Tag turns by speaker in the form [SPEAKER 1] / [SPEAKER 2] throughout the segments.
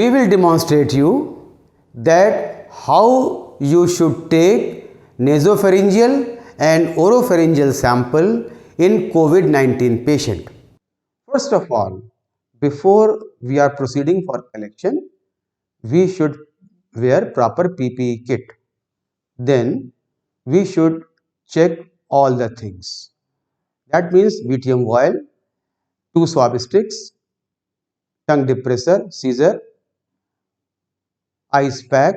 [SPEAKER 1] we will demonstrate you that how you should take nasopharyngeal and oropharyngeal sample in COVID-19 patient. First of all, before we are proceeding for collection, we should wear proper PPE kit. Then we should check all the things. That means VTM vial, 2 swab sticks, tongue depressor, scissor, ice pack,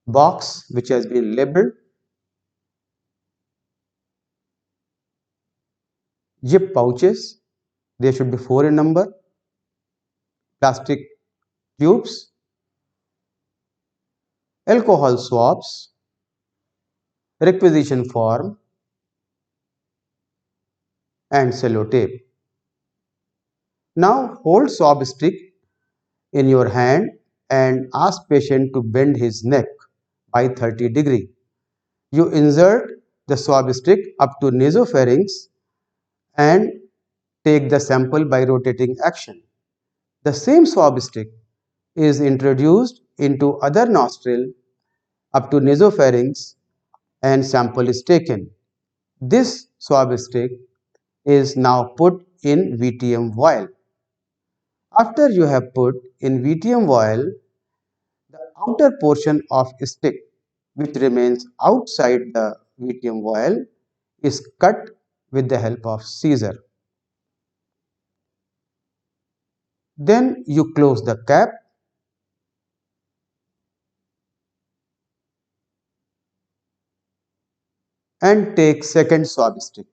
[SPEAKER 1] box which has been labeled, zip pouches, there should be 4 in number, plastic tubes, alcohol swabs, requisition form and sellotape. Now hold swab stick in your hand and ask patient to bend his neck by 30°. You insert the swab stick up to nasopharynx and take the sample by rotating action. The same swab stick is introduced into other nostril up to nasopharynx and sample is taken. This swab stick is now put in VTM vial. After you have put in VTM vial, the outer portion of stick which remains outside the VTM vial is cut with the help of scissor. Then you close the cap and take second swab stick.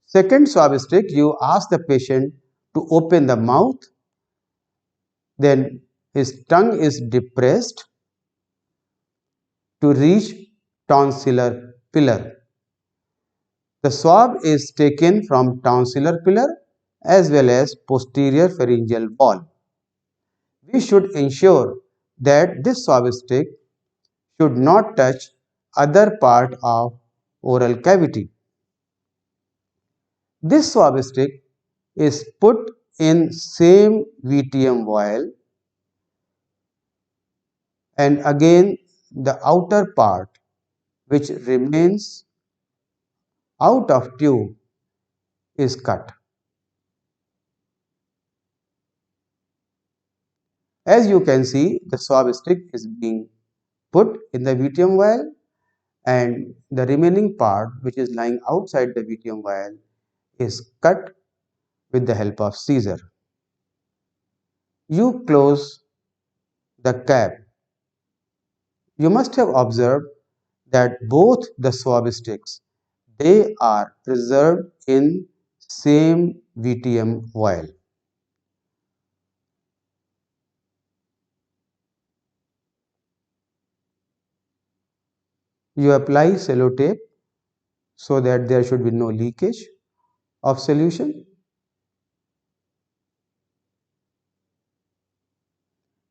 [SPEAKER 1] Second swab stick, you ask the patient to open the mouth, then his tongue is depressed to reach tonsillar pillar. The swab is taken from tonsillar pillar as well as posterior pharyngeal wall. We should ensure that this swab stick should not touch other part of oral cavity. This swab stick is put in same VTM vial and again the outer part which remains out of tube is cut. As you can see, the swab stick is being put in the VTM vial and the remaining part which is lying outside the VTM vial is cut with the help of scissor. You close the cap. You must have observed that both the swab sticks, they are preserved in same VTM vial. You apply sellotape so that there should be no leakage of solution.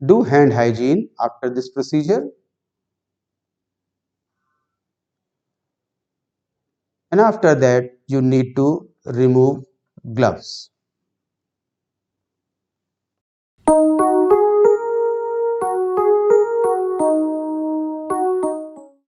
[SPEAKER 1] Do hand hygiene after this procedure. And after that, you need to remove gloves.